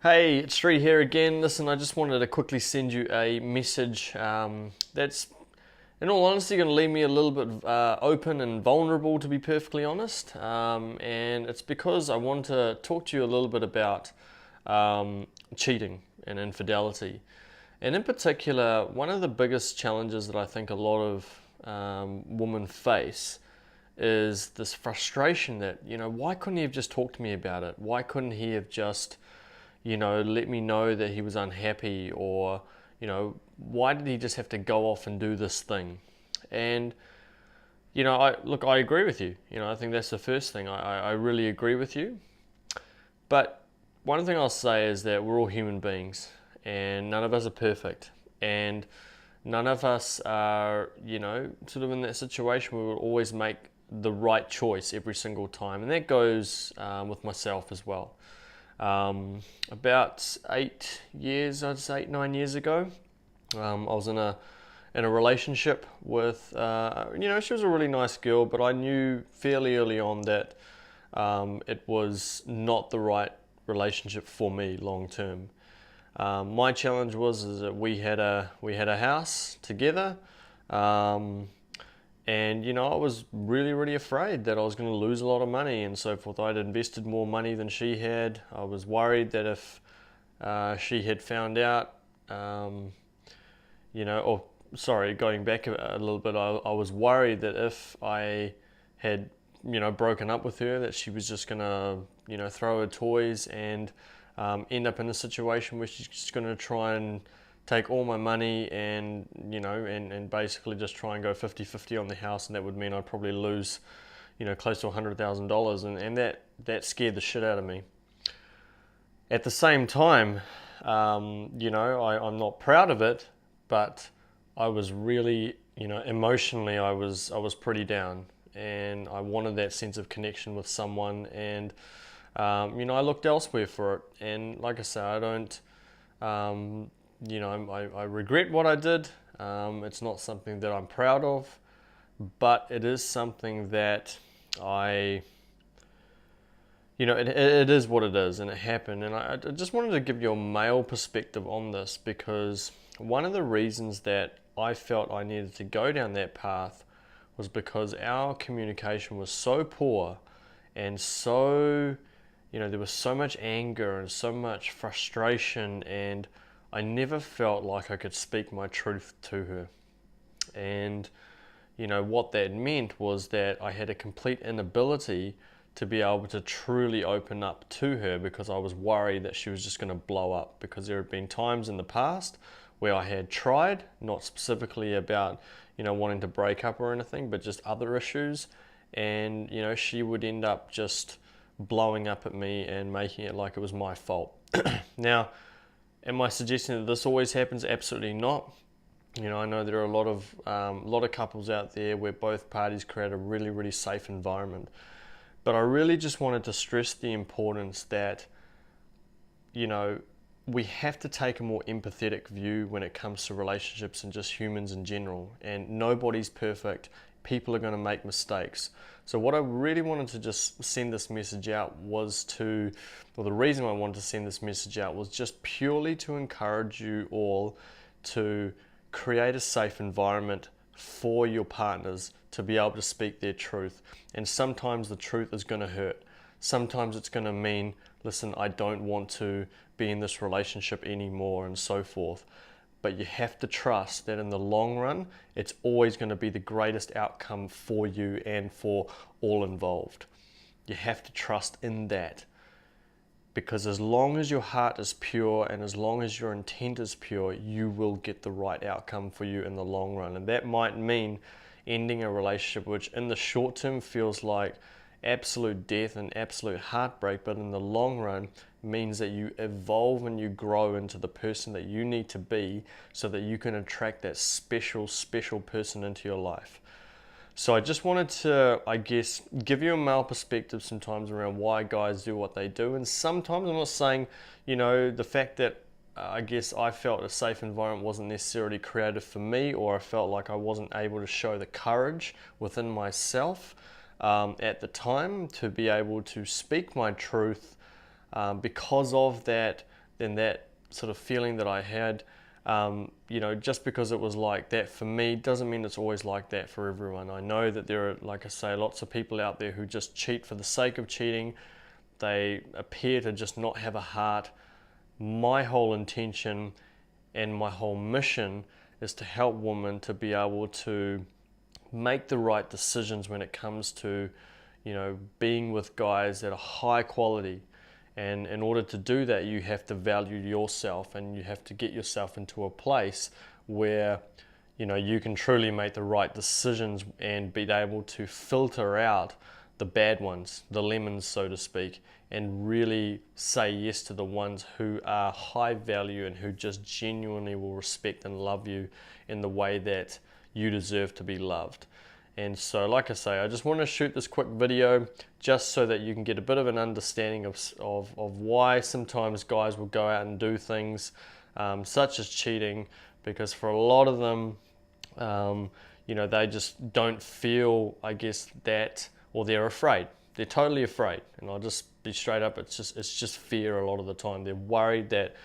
Hey, it's Sri here again. Listen, I just wanted to quickly send you a message that's, in all honesty, going to leave me a little bit open and vulnerable, to be perfectly honest. And it's because I want to talk to you a little bit about cheating and infidelity. And in particular, one of the biggest challenges that I think a lot of women face is this frustration that, why couldn't he have just talked to me about it? Why couldn't he have just let me know that he was unhappy, or, why did he just have to go off and do this thing? And, I agree with you. I think that's the first thing. I really agree with you. But one thing I'll say is that we're all human beings and none of us are perfect. And none of us are, sort of in that situation where we'll always make the right choice every single time. And that goes with myself as well. About 8, 9 years ago, I was in a relationship with, she was a really nice girl, but I knew fairly early on that it was not the right relationship for me long term. My challenge is that we had a house together. And I was really, really afraid that I was going to lose a lot of money and so forth. I'd invested more money than she had. I was worried that if she had found out, going back a little bit, I was worried that if I had, broken up with her, that she was just going to, throw her toys and end up in a situation where she's just going to try and take all my money and and basically just try and go 50-50 on the house, and that would mean I'd probably lose close to $100,000, and that scared the shit out of me. At the same time, I'm not proud of it, but I was really, emotionally I was pretty down, and I wanted that sense of connection with someone, and I looked elsewhere for it. And like I say, I don't I regret what I did. It's not something that I'm proud of, but it is something that it is what it is, and it happened. And I just wanted to give you a male perspective on this, because one of the reasons that I felt I needed to go down that path was because our communication was so poor, and so, there was so much anger and so much frustration, and I never felt like I could speak my truth to her. And, what that meant was that I had a complete inability to be able to truly open up to her, because I was worried that she was just going to blow up. Because there had been times in the past where I had tried, not specifically about, wanting to break up or anything, but just other issues. And, she would end up just blowing up at me and making it like it was my fault. Now, am I suggesting that this always happens? Absolutely not. I know there are a lot of couples out there where both parties create a really, really safe environment. But I really just wanted to stress the importance that, we have to take a more empathetic view when it comes to relationships and just humans in general. And nobody's perfect. People are going to make mistakes. So what I really wanted to just send this message out the reason I wanted to send this message out was just purely to encourage you all to create a safe environment for your partners to be able to speak their truth. And sometimes the truth is going to hurt. Sometimes it's going to mean, listen, I don't want to be in this relationship anymore, and so forth. But you have to trust that in the long run, it's always going to be the greatest outcome for you and for all involved. You have to trust in that. Because as long as your heart is pure and as long as your intent is pure, you will get the right outcome for you in the long run. And that might mean ending a relationship which in the short term feels like absolute death and absolute heartbreak, but in the long run means that you evolve and you grow into the person that you need to be, so that you can attract that special person into your life. So I just wanted to, give you a male perspective sometimes around why guys do what they do. And sometimes, I'm not saying, the fact that I felt a safe environment wasn't necessarily created for me, or I felt like I wasn't able to show the courage within myself at the time to be able to speak my truth because of that and that sort of feeling that I had, you know, just because it was like that for me doesn't mean it's always like that for everyone. I know that there are, like I say, lots of people out there who just cheat for the sake of cheating. They appear to just not have a heart. My whole intention and my whole mission is to help women to be able to make the right decisions when it comes to, you know, being with guys that are high quality. And in order to do that, you have to value yourself, and you have to get yourself into a place where, you know, you can truly make the right decisions and be able to filter out the bad ones, the lemons, so to speak, and really say yes to the ones who are high value and who just genuinely will respect and love you in the way that you deserve to be loved. And so, like I say, I just want to shoot this quick video just so that you can get a bit of an understanding of why sometimes guys will go out and do things such as cheating, because for a lot of them, you know, they just don't feel, I guess, that, or they're afraid. They're totally afraid. And I'll just be straight up, it's just fear a lot of the time. They're worried that,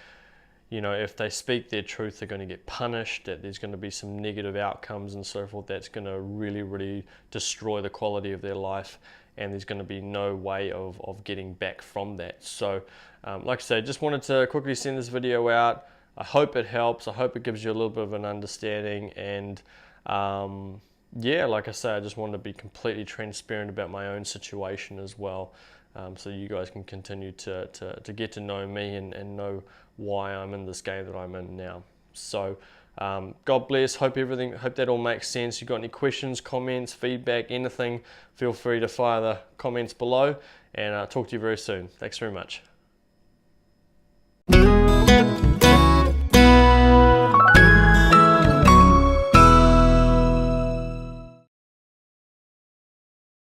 you know, if they speak their truth, they're going to get punished, that there's going to be some negative outcomes and so forth that's going to really, really destroy the quality of their life, and there's going to be no way of getting back from that. So, like I said, just wanted to quickly send this video out. I hope it helps. I hope it gives you a little bit of an understanding, and yeah, like I say, I just wanted to be completely transparent about my own situation as well. So you guys can continue to get to know me and know why I'm in this game that I'm in now. So God bless, hope that all makes sense. You got any questions, comments, feedback, anything, feel free to fire the comments below, and I'll talk to you very soon. Thanks very much.